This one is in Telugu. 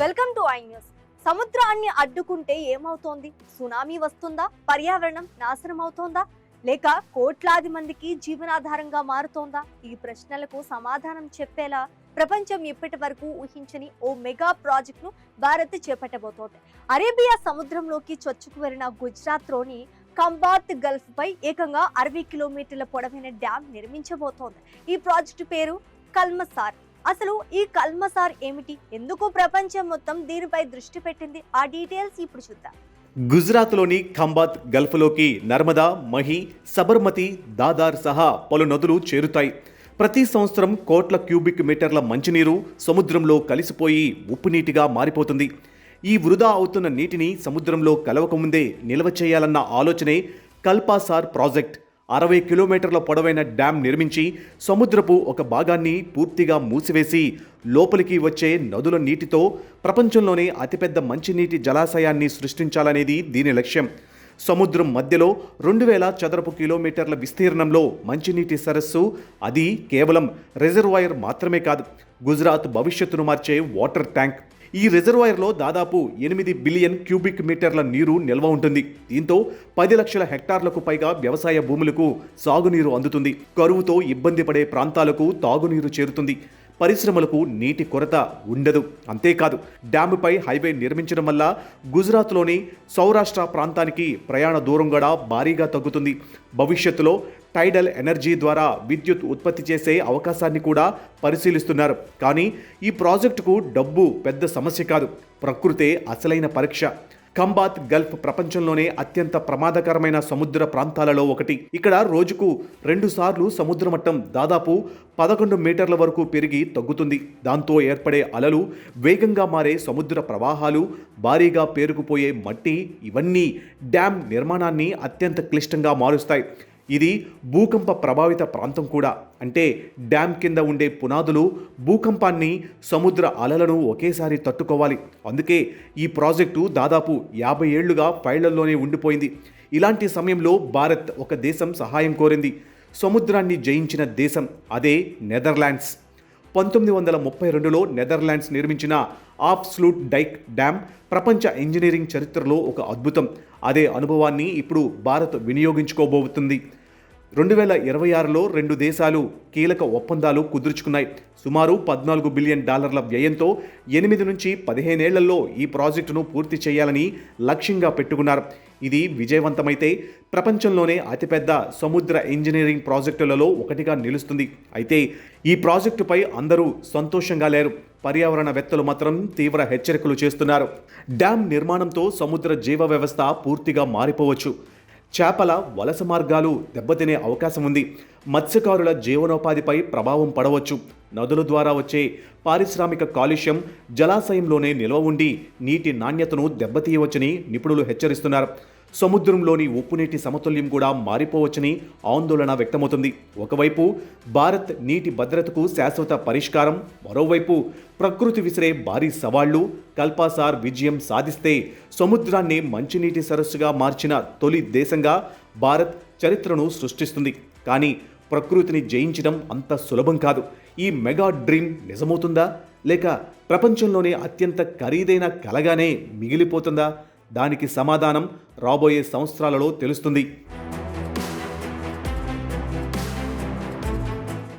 Welcome to I news. సముద్రాన్ని అడ్డుకుంటే ఏమవుతోంది? సునామీ వస్తుందా? పర్యావరణం నాశనం అవుతోందా? లేక కోట్లాది మందికి జీవనాధారంగా మారుతోందా? ఈ ప్రశ్నలకు సమాధానం చెప్పేలా ప్రపంచం ఇప్పటి వరకు ఊహించని ఓ మెగా ప్రాజెక్ట్ ను భారత్ చేపట్టబోతోంది. అరేబియా సముద్రంలోకి చొచ్చుకు వెళ్లిన గుజరాత్ లోని కంబాత్ గల్ఫ్ పై ఏకంగా 60 కిలోమీటర్ల పొడవైన డ్యామ్ నిర్మించబోతోంది. ఈ ప్రాజెక్టు పేరు కల్మసార్. అసలు ఈ కల్మసార్ ఏమిటి? ఎందుకు ప్రపంచం మొత్తం దీనిపై దృష్టి పెట్టింది? ఆ డీటెయిల్స్ ఇప్పుడు చూద్దాం. గుజరాత్లోని ఖంబాత్ గల్ఫ్లోకి నర్మదా, మహి, సబర్మతి, దాదార్ సహా పలు నదులు చేరుతాయి. ప్రతి సంవత్సరం కోట్ల క్యూబిక్ మీటర్ల మంచినీరు సముద్రంలో కలిసిపోయి ఉప్పునీటిగా మారిపోతుంది. ఈ వృధా అవుతున్న నీటిని సముద్రంలో కలవకముందే నిల్వ చేయాలన్న ఆలోచనే కల్పాసార్ ప్రాజెక్ట్. 60 కిలోమీటర్ల పొడవైన డ్యామ్ నిర్మించి సముద్రపు ఒక భాగాన్ని పూర్తిగా మూసివేసి లోపలికి వచ్చే నదుల నీటితో ప్రపంచంలోనే అతిపెద్ద మంచినీటి జలాశయాన్ని సృష్టించాలనేది దీని లక్ష్యం. సముద్రం మధ్యలో 2000 చదరపు కిలోమీటర్ల విస్తీర్ణంలో మంచినీటి సరస్సు. అది కేవలం రిజర్వాయర్ మాత్రమే కాదు, గుజరాత్ భవిష్యత్తును మార్చే వాటర్ ట్యాంక్. ఈ రిజర్వాయర్లో దాదాపు 8 బిలియన్ క్యూబిక్ మీటర్ల నీరు నిల్వ ఉంటుంది. దీంతో 10 లక్షల హెక్టార్లకు పైగా వ్యవసాయ భూములకు సాగునీరు అందుతుంది. కరువుతో ఇబ్బంది పడే ప్రాంతాలకు తాగునీరు చేరుతుంది. పరిశ్రమలకు నీటి కొరత ఉండదు. అంతేకాదు, డ్యాముపై హైవే నిర్మించడం వల్ల గుజరాత్లోని సౌరాష్ట్ర ప్రాంతానికి ప్రయాణ దూరం కూడా భారీగా తగ్గుతుంది. భవిష్యత్తులో టైడల్ ఎనర్జీ ద్వారా విద్యుత్ ఉత్పత్తి చేసే అవకాశాన్ని కూడా పరిశీలిస్తున్నారు. కానీ ఈ ప్రాజెక్టుకు డబ్బు పెద్ద సమస్య కాదు, ప్రకృతే అసలైన పరీక్ష. కంబాత్ గల్ఫ్ ప్రపంచంలోనే అత్యంత ప్రమాదకరమైన సముద్ర ప్రాంతాలలో ఒకటి. ఇక్కడ రోజుకు 2 సార్లు సముద్ర మట్టం దాదాపు 11 మీటర్ల వరకు పెరిగి తగ్గుతుంది. దాంతో ఏర్పడే అలలు, వేగంగా మారే సముద్ర ప్రవాహాలు, భారీగా పేరుకుపోయే మట్టి, ఇవన్నీ డ్యామ్ నిర్మాణాన్ని అత్యంత క్లిష్టంగా మారుస్తాయి. ఇది భూకంప ప్రభావిత ప్రాంతం కూడా. అంటే డ్యామ్ కింద ఉండే పునాదులు భూకంపాన్ని, సముద్ర అలలను ఒకేసారి తట్టుకోవాలి. అందుకే ఈ ప్రాజెక్టు దాదాపు 50 ఏళ్లుగా ఫైళ్లలోనే ఉండిపోయింది. ఇలాంటి సమయంలో భారత్ ఒక దేశం సహాయం కోరింది. సముద్రాన్ని జయించిన దేశం, అదే నెదర్లాండ్స్. 1932లో నెదర్లాండ్స్ నిర్మించిన ఆప్స్లూట్ డైక్ డ్యామ్ ప్రపంచ ఇంజనీరింగ్ చరిత్రలో ఒక అద్భుతం. అదే అనుభవాన్ని ఇప్పుడు భారత్ వినియోగించుకోబోతుంది. 2026లో 2 దేశాలు కీలక ఒప్పందాలు కుదుర్చుకున్నాయి. సుమారు $14 బిలియన్ వ్యయంతో 8 నుంచి 15 ఏళ్లలో ఈ ప్రాజెక్టును పూర్తి చేయాలని లక్ష్యంగా పెట్టుకున్నారు. ఇది విజయవంతమైతే ప్రపంచంలోనే అతిపెద్ద సముద్ర ఇంజనీరింగ్ ప్రాజెక్టులలో ఒకటిగా నిలుస్తుంది. అయితే ఈ ప్రాజెక్టుపై అందరూ సంతోషంగా లేరు. పర్యావరణవేత్తలు మాత్రం తీవ్ర హెచ్చరికలు చేస్తున్నారు. డ్యామ్ నిర్మాణంతో సముద్ర జీవ వ్యవస్థ పూర్తిగా మారిపోవచ్చు. చేపల వలస మార్గాలు దెబ్బతినే అవకాశం ఉంది. మత్స్యకారుల జీవనోపాధిపై ప్రభావం పడవచ్చు. నదుల ద్వారా వచ్చే పారిశ్రామిక కాలుష్యం జలాశయంలోనే నిల్వ ఉండి నీటి నాణ్యతను దెబ్బతీయవచ్చని నిపుణులు హెచ్చరిస్తున్నారు. సముద్రంలోని ఉప్పునీటి సమతుల్యం కూడా మారిపోవచ్చని ఆందోళన వ్యక్తమవుతుంది. ఒకవైపు భారత్ నీటి భద్రతకు శాశ్వత పరిష్కారం, మరోవైపు ప్రకృతి విసిరే భారీ సవాళ్లు. కల్పాసార్ విజయం సాధిస్తే సముద్రాన్ని మంచినీటి సరస్సుగా మార్చిన తొలి దేశంగా భారత్ చరిత్రను సృష్టిస్తుంది. కానీ ప్రకృతిని జయించడం అంత సులభం కాదు. ఈ మెగా డ్రీమ్ నిజమవుతుందా, లేక ప్రపంచంలోనే అత్యంత ఖరీదైన కలగానే మిగిలిపోతుందా? దానికి సమాధానం రాబోయే సంవత్సరాలలో తెలుస్తుంది.